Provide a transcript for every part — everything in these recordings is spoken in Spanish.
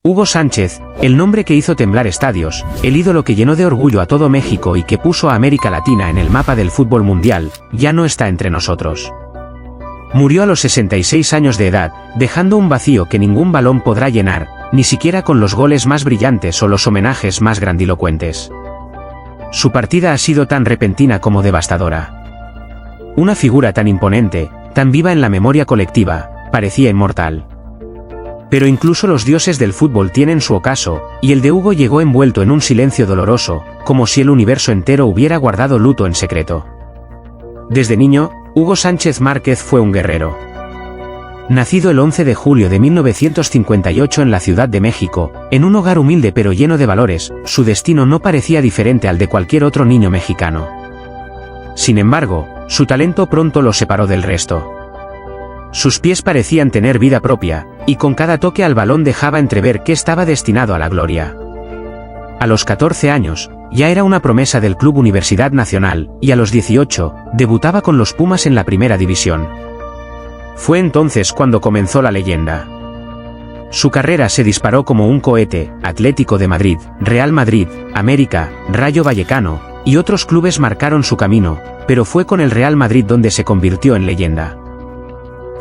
Hugo Sánchez, el nombre que hizo temblar estadios, el ídolo que llenó de orgullo a todo México y que puso a América Latina en el mapa del fútbol mundial, ya no está entre nosotros. Murió a los 66 años de edad, dejando un vacío que ningún balón podrá llenar, ni siquiera con los goles más brillantes o los homenajes más grandilocuentes. Su partida ha sido tan repentina como devastadora. Una figura tan imponente, tan viva en la memoria colectiva, parecía inmortal. Pero incluso los dioses del fútbol tienen su ocaso, y el de Hugo llegó envuelto en un silencio doloroso, como si el universo entero hubiera guardado luto en secreto. Desde niño, Hugo Sánchez Márquez fue un guerrero. Nacido el 11 de julio de 1958 en la Ciudad de México, en un hogar humilde pero lleno de valores, su destino no parecía diferente al de cualquier otro niño mexicano. Sin embargo, su talento pronto lo separó del resto. Sus pies parecían tener vida propia, y con cada toque al balón dejaba entrever que estaba destinado a la gloria. A los 14 años, ya era una promesa del Club Universidad Nacional, y a los 18, debutaba con los Pumas en la Primera División. Fue entonces cuando comenzó la leyenda. Su carrera se disparó como un cohete. Atlético de Madrid, Real Madrid, América, Rayo Vallecano, y otros clubes marcaron su camino, pero fue con el Real Madrid donde se convirtió en leyenda.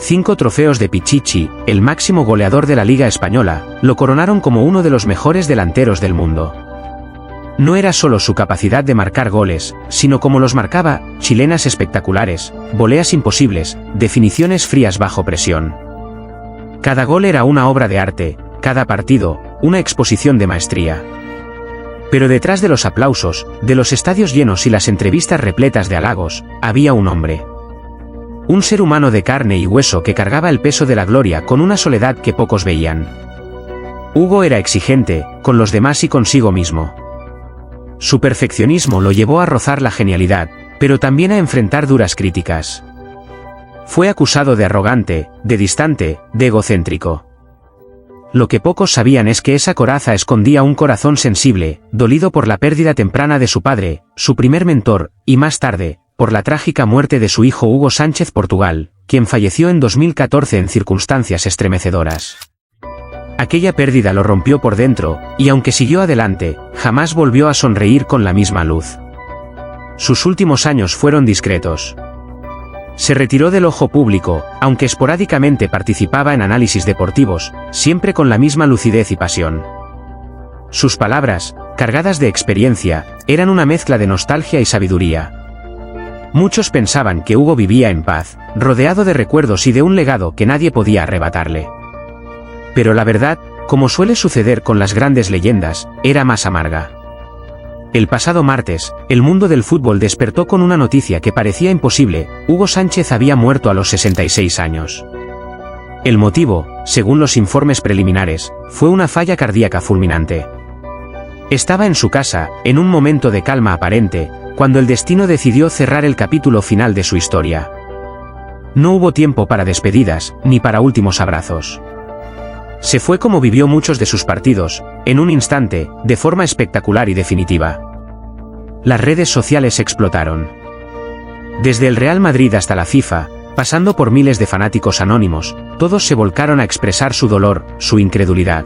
5 trofeos de Pichichi, el máximo goleador de la Liga Española, lo coronaron como uno de los mejores delanteros del mundo. No era solo su capacidad de marcar goles, sino como los marcaba, chilenas espectaculares, voleas imposibles, definiciones frías bajo presión. Cada gol era una obra de arte, cada partido, una exposición de maestría. Pero detrás de los aplausos, de los estadios llenos y las entrevistas repletas de halagos, había un hombre. Un ser humano de carne y hueso que cargaba el peso de la gloria con una soledad que pocos veían. Hugo era exigente, con los demás y consigo mismo. Su perfeccionismo lo llevó a rozar la genialidad, pero también a enfrentar duras críticas. Fue acusado de arrogante, de distante, de egocéntrico. Lo que pocos sabían es que esa coraza escondía un corazón sensible, dolido por la pérdida temprana de su padre, su primer mentor, y más tarde, por la trágica muerte de su hijo Hugo Sánchez Portugal, quien falleció en 2014 en circunstancias estremecedoras. Aquella pérdida lo rompió por dentro, y aunque siguió adelante, jamás volvió a sonreír con la misma luz. Sus últimos años fueron discretos. Se retiró del ojo público, aunque esporádicamente participaba en análisis deportivos, siempre con la misma lucidez y pasión. Sus palabras, cargadas de experiencia, eran una mezcla de nostalgia y sabiduría. Muchos pensaban que Hugo vivía en paz, rodeado de recuerdos y de un legado que nadie podía arrebatarle. Pero la verdad, como suele suceder con las grandes leyendas, era más amarga. El pasado martes, el mundo del fútbol despertó con una noticia que parecía imposible: Hugo Sánchez había muerto a los 66 años. El motivo, según los informes preliminares, fue una falla cardíaca fulminante. Estaba en su casa, en un momento de calma aparente, cuando el destino decidió cerrar el capítulo final de su historia. No hubo tiempo para despedidas, ni para últimos abrazos. Se fue como vivió muchos de sus partidos, en un instante, de forma espectacular y definitiva. Las redes sociales explotaron. Desde el Real Madrid hasta la FIFA, pasando por miles de fanáticos anónimos, todos se volcaron a expresar su dolor, su incredulidad.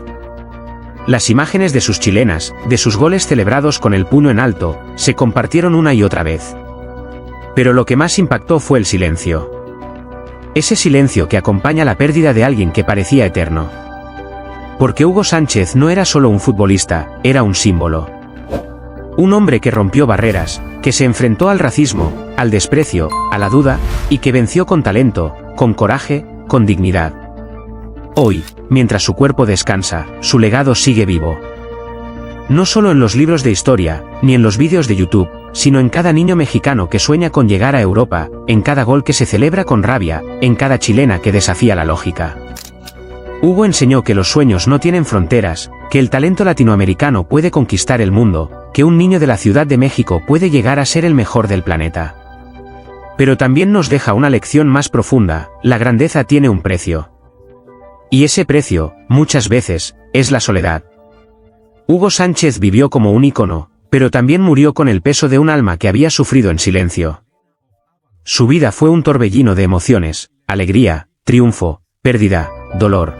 Las imágenes de sus chilenas, de sus goles celebrados con el puño en alto, se compartieron una y otra vez. Pero lo que más impactó fue el silencio. Ese silencio que acompaña la pérdida de alguien que parecía eterno. Porque Hugo Sánchez no era solo un futbolista, era un símbolo. Un hombre que rompió barreras, que se enfrentó al racismo, al desprecio, a la duda, y que venció con talento, con coraje, con dignidad. Hoy, mientras su cuerpo descansa, su legado sigue vivo. No solo en los libros de historia, ni en los vídeos de YouTube, sino en cada niño mexicano que sueña con llegar a Europa, en cada gol que se celebra con rabia, en cada chilena que desafía la lógica. Hugo enseñó que los sueños no tienen fronteras, que el talento latinoamericano puede conquistar el mundo, que un niño de la Ciudad de México puede llegar a ser el mejor del planeta. Pero también nos deja una lección más profunda: la grandeza tiene un precio. Y ese precio, muchas veces, es la soledad. Hugo Sánchez vivió como un ícono, pero también murió con el peso de un alma que había sufrido en silencio. Su vida fue un torbellino de emociones: alegría, triunfo, pérdida, dolor.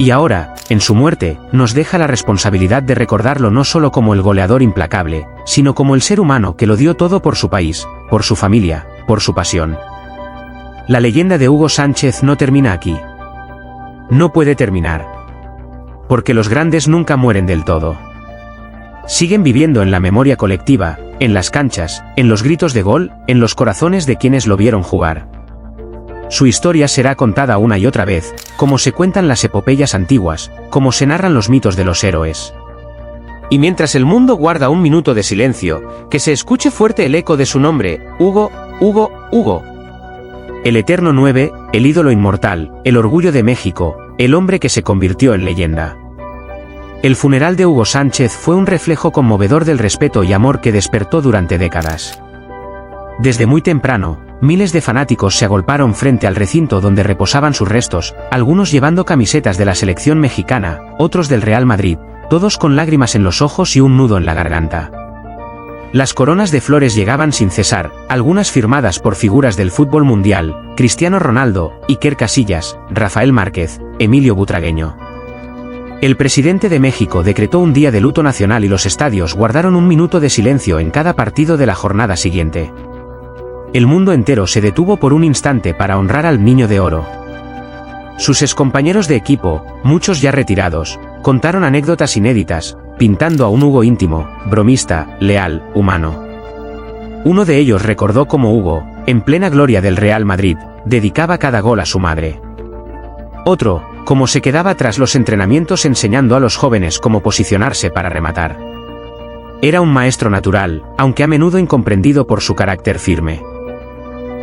Y ahora, en su muerte, nos deja la responsabilidad de recordarlo no solo como el goleador implacable, sino como el ser humano que lo dio todo por su país, por su familia, por su pasión. La leyenda de Hugo Sánchez no termina aquí. No puede terminar. Porque los grandes nunca mueren del todo. Siguen viviendo en la memoria colectiva, en las canchas, en los gritos de gol, en los corazones de quienes lo vieron jugar. Su historia será contada una y otra vez, como se cuentan las epopeyas antiguas, como se narran los mitos de los héroes. Y mientras el mundo guarda un minuto de silencio, que se escuche fuerte el eco de su nombre, Hugo, Hugo, Hugo. El eterno 9, el ídolo inmortal, el orgullo de México, el hombre que se convirtió en leyenda. El funeral de Hugo Sánchez fue un reflejo conmovedor del respeto y amor que despertó durante décadas. Desde muy temprano, miles de fanáticos se agolparon frente al recinto donde reposaban sus restos, algunos llevando camisetas de la selección mexicana, otros del Real Madrid, todos con lágrimas en los ojos y un nudo en la garganta. Las coronas de flores llegaban sin cesar, algunas firmadas por figuras del fútbol mundial, Cristiano Ronaldo, Iker Casillas, Rafael Márquez, Emilio Butragueño. El presidente de México decretó un día de luto nacional y los estadios guardaron un minuto de silencio en cada partido de la jornada siguiente. El mundo entero se detuvo por un instante para honrar al Niño de Oro. Sus excompañeros de equipo, muchos ya retirados, contaron anécdotas inéditas, pintando a un Hugo íntimo, bromista, leal, humano. Uno de ellos recordó cómo Hugo, en plena gloria del Real Madrid, dedicaba cada gol a su madre. Otro, cómo se quedaba tras los entrenamientos enseñando a los jóvenes cómo posicionarse para rematar. Era un maestro natural, aunque a menudo incomprendido por su carácter firme.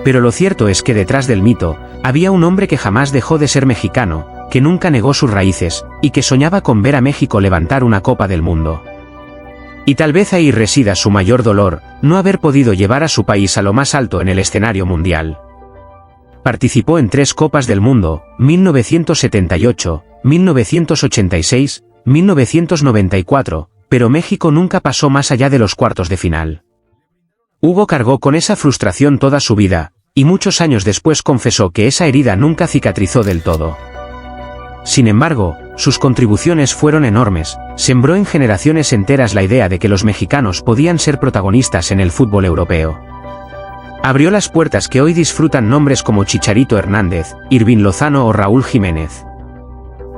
Pero lo cierto es que detrás del mito, había un hombre que jamás dejó de ser mexicano, que nunca negó sus raíces, y que soñaba con ver a México levantar una Copa del Mundo. Y tal vez ahí resida su mayor dolor, no haber podido llevar a su país a lo más alto en el escenario mundial. Participó en 3 Copas del Mundo, 1978, 1986, 1994, pero México nunca pasó más allá de los cuartos de final. Hugo cargó con esa frustración toda su vida, y muchos años después confesó que esa herida nunca cicatrizó del todo. Sin embargo, sus contribuciones fueron enormes, sembró en generaciones enteras la idea de que los mexicanos podían ser protagonistas en el fútbol europeo. Abrió las puertas que hoy disfrutan nombres como Chicharito Hernández, Irving Lozano o Raúl Jiménez.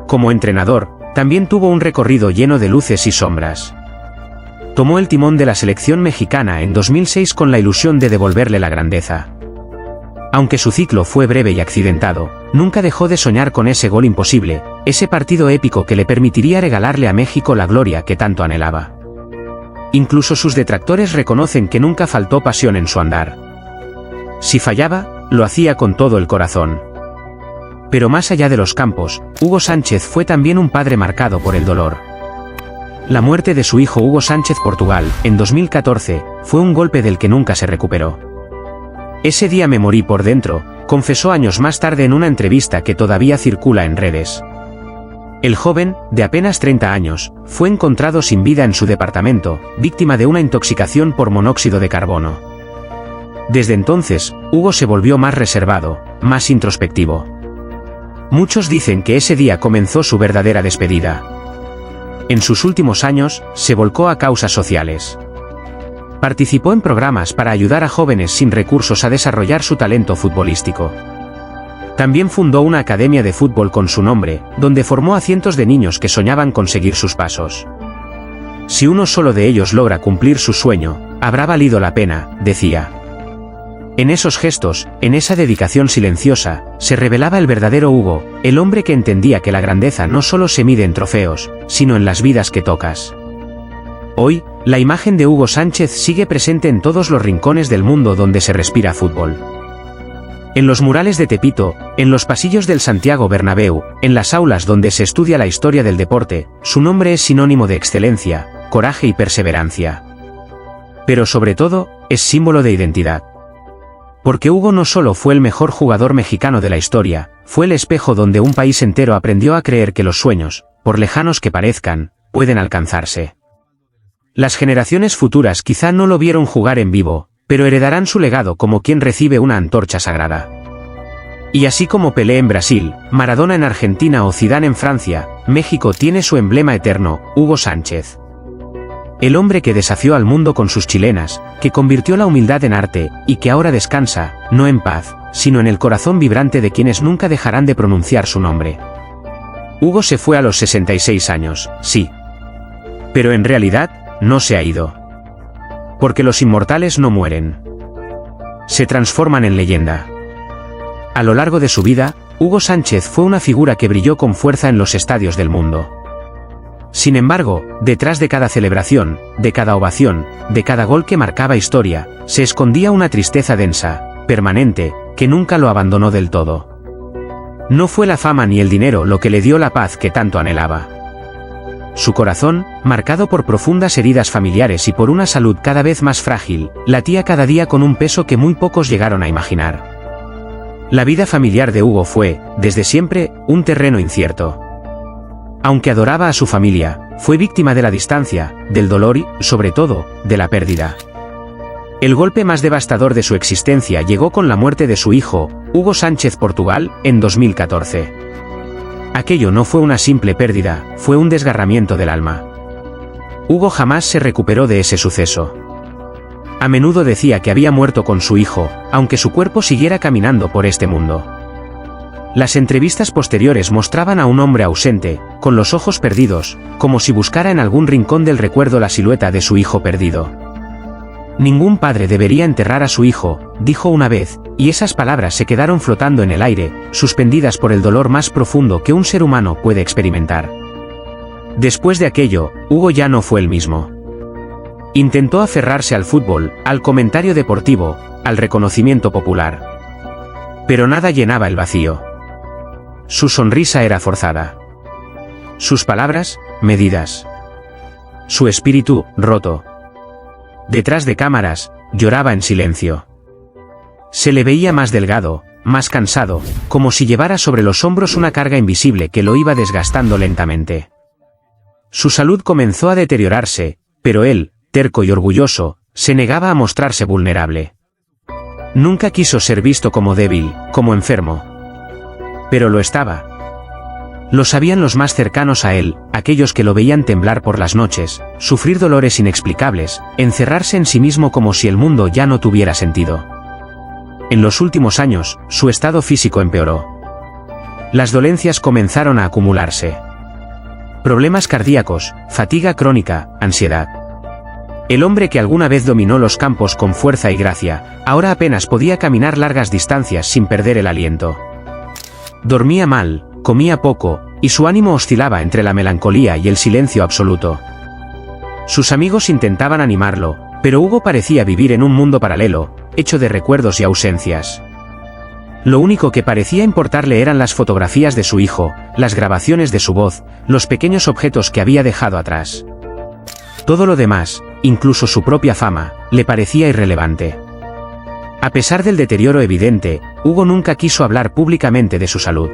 Como entrenador, también tuvo un recorrido lleno de luces y sombras. Tomó el timón de la selección mexicana en 2006 con la ilusión de devolverle la grandeza. Aunque su ciclo fue breve y accidentado, nunca dejó de soñar con ese gol imposible, ese partido épico que le permitiría regalarle a México la gloria que tanto anhelaba. Incluso sus detractores reconocen que nunca faltó pasión en su andar. Si fallaba, lo hacía con todo el corazón. Pero más allá de los campos, Hugo Sánchez fue también un padre marcado por el dolor. La muerte de su hijo Hugo Sánchez Portugal, en 2014, fue un golpe del que nunca se recuperó. Ese día me morí por dentro, confesó años más tarde en una entrevista que todavía circula en redes. El joven, de apenas 30 años, fue encontrado sin vida en su departamento, víctima de una intoxicación por monóxido de carbono. Desde entonces, Hugo se volvió más reservado, más introspectivo. Muchos dicen que ese día comenzó su verdadera despedida. En sus últimos años, se volcó a causas sociales. Participó en programas para ayudar a jóvenes sin recursos a desarrollar su talento futbolístico. También fundó una academia de fútbol con su nombre, donde formó a cientos de niños que soñaban con seguir sus pasos. Si uno solo de ellos logra cumplir su sueño, habrá valido la pena, decía. En esos gestos, en esa dedicación silenciosa, se revelaba el verdadero Hugo, el hombre que entendía que la grandeza no solo se mide en trofeos, sino en las vidas que tocas. Hoy, la imagen de Hugo Sánchez sigue presente en todos los rincones del mundo donde se respira fútbol. En los murales de Tepito, en los pasillos del Santiago Bernabéu, en las aulas donde se estudia la historia del deporte, su nombre es sinónimo de excelencia, coraje y perseverancia. Pero sobre todo, es símbolo de identidad. Porque Hugo no solo fue el mejor jugador mexicano de la historia, fue el espejo donde un país entero aprendió a creer que los sueños, por lejanos que parezcan, pueden alcanzarse. Las generaciones futuras quizá no lo vieron jugar en vivo, pero heredarán su legado como quien recibe una antorcha sagrada. Y así como Pelé en Brasil, Maradona en Argentina o Zidane en Francia, México tiene su emblema eterno, Hugo Sánchez. El hombre que desafió al mundo con sus chilenas, que convirtió la humildad en arte, y que ahora descansa, no en paz, sino en el corazón vibrante de quienes nunca dejarán de pronunciar su nombre. Hugo se fue a los 66 años, sí. Pero en realidad, no se ha ido. Porque los inmortales no mueren. Se transforman en leyenda. A lo largo de su vida, Hugo Sánchez fue una figura que brilló con fuerza en los estadios del mundo. Sin embargo, detrás de cada celebración, de cada ovación, de cada gol que marcaba historia, se escondía una tristeza densa, permanente, que nunca lo abandonó del todo. No fue la fama ni el dinero lo que le dio la paz que tanto anhelaba. Su corazón, marcado por profundas heridas familiares y por una salud cada vez más frágil, latía cada día con un peso que muy pocos llegaron a imaginar. La vida familiar de Hugo fue, desde siempre, un terreno incierto. Aunque adoraba a su familia, fue víctima de la distancia, del dolor y, sobre todo, de la pérdida. El golpe más devastador de su existencia llegó con la muerte de su hijo, Hugo Sánchez Portugal, en 2014. Aquello no fue una simple pérdida, fue un desgarramiento del alma. Hugo jamás se recuperó de ese suceso. A menudo decía que había muerto con su hijo, aunque su cuerpo siguiera caminando por este mundo. Las entrevistas posteriores mostraban a un hombre ausente, con los ojos perdidos, como si buscara en algún rincón del recuerdo la silueta de su hijo perdido. Ningún padre debería enterrar a su hijo, dijo una vez, y esas palabras se quedaron flotando en el aire, suspendidas por el dolor más profundo que un ser humano puede experimentar. Después de aquello, Hugo ya no fue el mismo. Intentó aferrarse al fútbol, al comentario deportivo, al reconocimiento popular. Pero nada llenaba el vacío. Su sonrisa era forzada. Sus palabras, medidas. Su espíritu, roto. Detrás de cámaras, lloraba en silencio. Se le veía más delgado, más cansado, como si llevara sobre los hombros una carga invisible que lo iba desgastando lentamente. Su salud comenzó a deteriorarse, pero él, terco y orgulloso, se negaba a mostrarse vulnerable. Nunca quiso ser visto como débil, como enfermo. Pero lo estaba. Lo sabían los más cercanos a él, aquellos que lo veían temblar por las noches, sufrir dolores inexplicables, encerrarse en sí mismo como si el mundo ya no tuviera sentido. En los últimos años, su estado físico empeoró. Las dolencias comenzaron a acumularse. Problemas cardíacos, fatiga crónica, ansiedad. El hombre que alguna vez dominó los campos con fuerza y gracia, ahora apenas podía caminar largas distancias sin perder el aliento. Dormía mal, comía poco, y su ánimo oscilaba entre la melancolía y el silencio absoluto. Sus amigos intentaban animarlo, pero Hugo parecía vivir en un mundo paralelo, hecho de recuerdos y ausencias. Lo único que parecía importarle eran las fotografías de su hijo, las grabaciones de su voz, los pequeños objetos que había dejado atrás. Todo lo demás, incluso su propia fama, le parecía irrelevante. A pesar del deterioro evidente, Hugo nunca quiso hablar públicamente de su salud.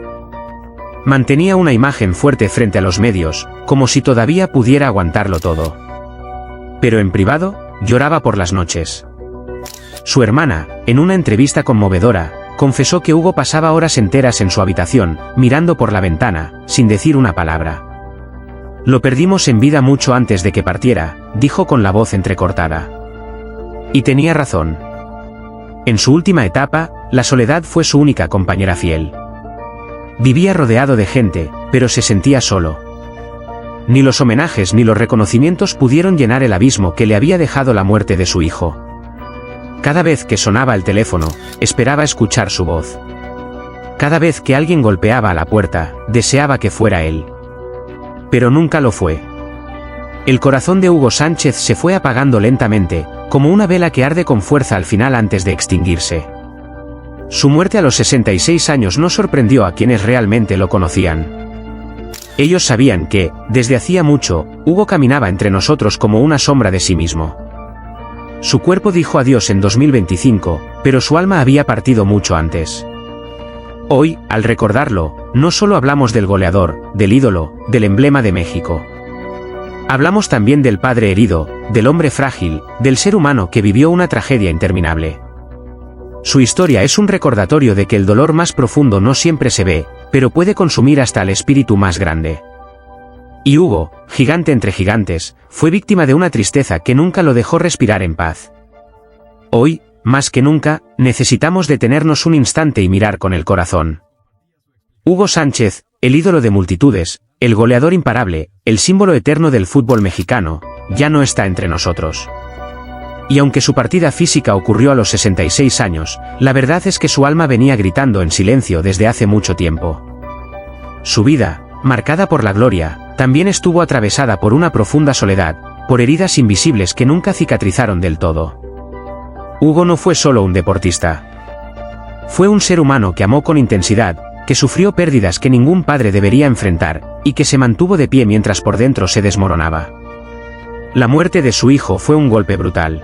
Mantenía una imagen fuerte frente a los medios, como si todavía pudiera aguantarlo todo. Pero en privado, lloraba por las noches. Su hermana, en una entrevista conmovedora, confesó que Hugo pasaba horas enteras en su habitación, mirando por la ventana, sin decir una palabra. Lo perdimos en vida mucho antes de que partiera, dijo con la voz entrecortada. Y tenía razón. En su última etapa, la soledad fue su única compañera fiel. Vivía rodeado de gente, pero se sentía solo. Ni los homenajes ni los reconocimientos pudieron llenar el abismo que le había dejado la muerte de su hijo. Cada vez que sonaba el teléfono, esperaba escuchar su voz. Cada vez que alguien golpeaba a la puerta, deseaba que fuera él. Pero nunca lo fue. El corazón de Hugo Sánchez se fue apagando lentamente, como una vela que arde con fuerza al final antes de extinguirse. Su muerte a los 66 años no sorprendió a quienes realmente lo conocían. Ellos sabían que, desde hacía mucho, Hugo caminaba entre nosotros como una sombra de sí mismo. Su cuerpo dijo adiós en 2025, pero su alma había partido mucho antes. Hoy, al recordarlo, no solo hablamos del goleador, del ídolo, del emblema de México. Hablamos también del padre herido, del hombre frágil, del ser humano que vivió una tragedia interminable. Su historia es un recordatorio de que el dolor más profundo no siempre se ve, pero puede consumir hasta el espíritu más grande. Y Hugo, gigante entre gigantes, fue víctima de una tristeza que nunca lo dejó respirar en paz. Hoy, más que nunca, necesitamos detenernos un instante y mirar con el corazón. Hugo Sánchez, el ídolo de multitudes, el goleador imparable, el símbolo eterno del fútbol mexicano, ya no está entre nosotros. Y aunque su partida física ocurrió a los 66 años, la verdad es que su alma venía gritando en silencio desde hace mucho tiempo. Su vida, marcada por la gloria, también estuvo atravesada por una profunda soledad, por heridas invisibles que nunca cicatrizaron del todo. Hugo no fue solo un deportista. Fue un ser humano que amó con intensidad, que sufrió pérdidas que ningún padre debería enfrentar, y que se mantuvo de pie mientras por dentro se desmoronaba. La muerte de su hijo fue un golpe brutal.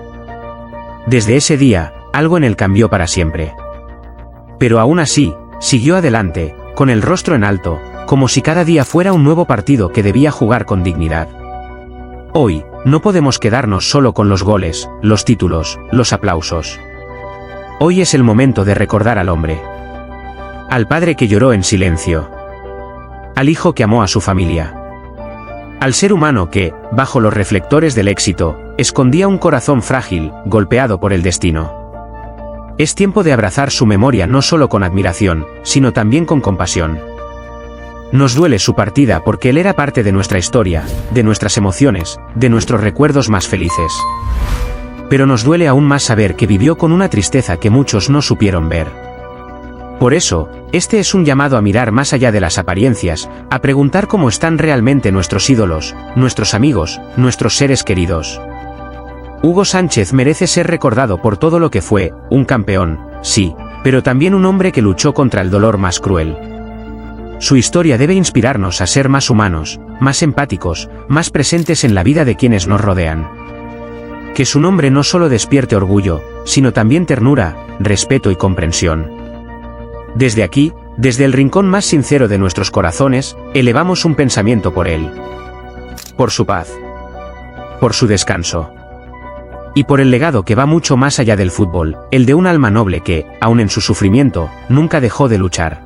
Desde ese día, algo en él cambió para siempre. Pero aún así, siguió adelante, con el rostro en alto, como si cada día fuera un nuevo partido que debía jugar con dignidad. Hoy, no podemos quedarnos solo con los goles, los títulos, los aplausos. Hoy es el momento de recordar al hombre. Al padre que lloró en silencio. Al hijo que amó a su familia. Al ser humano que, bajo los reflectores del éxito, escondía un corazón frágil, golpeado por el destino. Es tiempo de abrazar su memoria no solo con admiración, sino también con compasión. Nos duele su partida porque él era parte de nuestra historia, de nuestras emociones, de nuestros recuerdos más felices. Pero nos duele aún más saber que vivió con una tristeza que muchos no supieron ver. Por eso, este es un llamado a mirar más allá de las apariencias, a preguntar cómo están realmente nuestros ídolos, nuestros amigos, nuestros seres queridos. Hugo Sánchez merece ser recordado por todo lo que fue, un campeón, sí, pero también un hombre que luchó contra el dolor más cruel. Su historia debe inspirarnos a ser más humanos, más empáticos, más presentes en la vida de quienes nos rodean. Que su nombre no solo despierte orgullo, sino también ternura, respeto y comprensión. Desde aquí, desde el rincón más sincero de nuestros corazones, elevamos un pensamiento por él. Por su paz. Por su descanso. Y por el legado que va mucho más allá del fútbol, el de un alma noble que, aun en su sufrimiento, nunca dejó de luchar.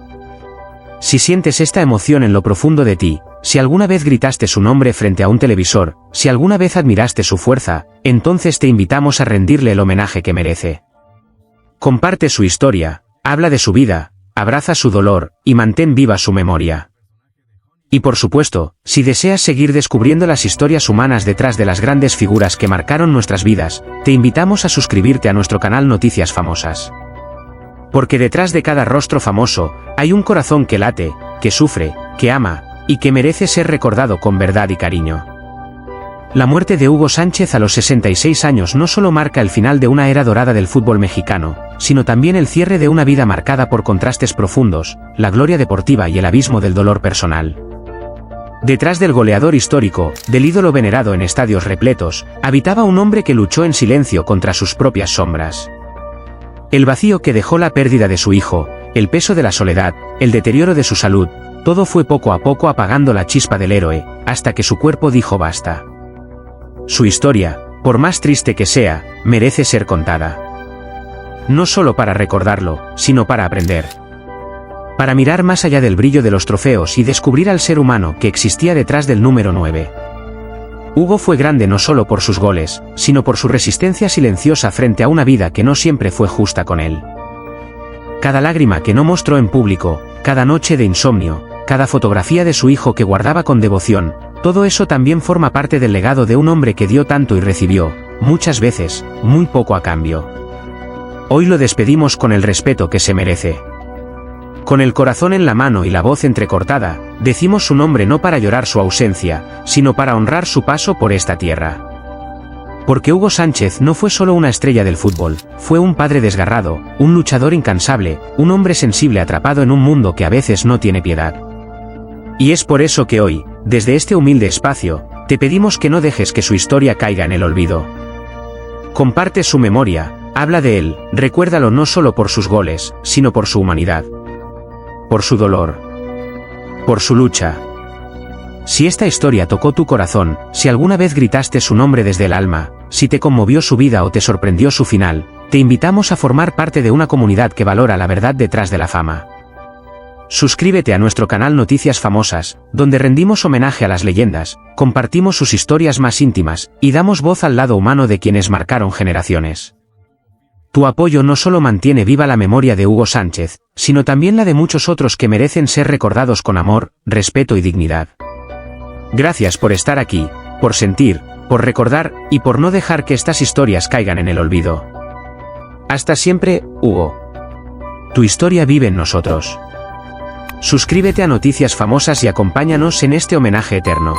Si sientes esta emoción en lo profundo de ti, si alguna vez gritaste su nombre frente a un televisor, si alguna vez admiraste su fuerza, entonces te invitamos a rendirle el homenaje que merece. Comparte su historia, habla de su vida, abraza su dolor, y mantén viva su memoria. Y por supuesto, si deseas seguir descubriendo las historias humanas detrás de las grandes figuras que marcaron nuestras vidas, te invitamos a suscribirte a nuestro canal Noticias Famosas. Porque detrás de cada rostro famoso, hay un corazón que late, que sufre, que ama, y que merece ser recordado con verdad y cariño. La muerte de Hugo Sánchez a los 66 años no solo marca el final de una era dorada del fútbol mexicano, sino también el cierre de una vida marcada por contrastes profundos, la gloria deportiva y el abismo del dolor personal. Detrás del goleador histórico, del ídolo venerado en estadios repletos, habitaba un hombre que luchó en silencio contra sus propias sombras. El vacío que dejó la pérdida de su hijo, el peso de la soledad, el deterioro de su salud, todo fue poco a poco apagando la chispa del héroe, hasta que su cuerpo dijo basta. Su historia, por más triste que sea, merece ser contada. No solo para recordarlo, sino para aprender. Para mirar más allá del brillo de los trofeos y descubrir al ser humano que existía detrás del número 9. Hugo fue grande no solo por sus goles, sino por su resistencia silenciosa frente a una vida que no siempre fue justa con él. Cada lágrima que no mostró en público, cada noche de insomnio, cada fotografía de su hijo que guardaba con devoción, todo eso también forma parte del legado de un hombre que dio tanto y recibió, muchas veces, muy poco a cambio. Hoy lo despedimos con el respeto que se merece. Con el corazón en la mano y la voz entrecortada, decimos su nombre no para llorar su ausencia, sino para honrar su paso por esta tierra. Porque Hugo Sánchez no fue solo una estrella del fútbol, fue un padre desgarrado, un luchador incansable, un hombre sensible atrapado en un mundo que a veces no tiene piedad. Y es por eso que hoy, desde este humilde espacio, te pedimos que no dejes que su historia caiga en el olvido. Comparte su memoria, habla de él, recuérdalo no solo por sus goles, sino por su humanidad. Por su dolor. Por su lucha. Si esta historia tocó tu corazón, si alguna vez gritaste su nombre desde el alma, si te conmovió su vida o te sorprendió su final, Te invitamos a formar parte de una comunidad que valora la verdad detrás de la fama. Suscríbete a nuestro canal Noticias Famosas, donde rendimos homenaje a las leyendas, compartimos sus historias más íntimas, y damos voz al lado humano de quienes marcaron generaciones. Tu apoyo no solo mantiene viva la memoria de Hugo Sánchez, sino también la de muchos otros que merecen ser recordados con amor, respeto y dignidad. Gracias por estar aquí, por sentir, por recordar, y por no dejar que estas historias caigan en el olvido. Hasta siempre, Hugo. Tu historia vive en nosotros. Suscríbete a Noticias Famosas y acompáñanos en este homenaje eterno.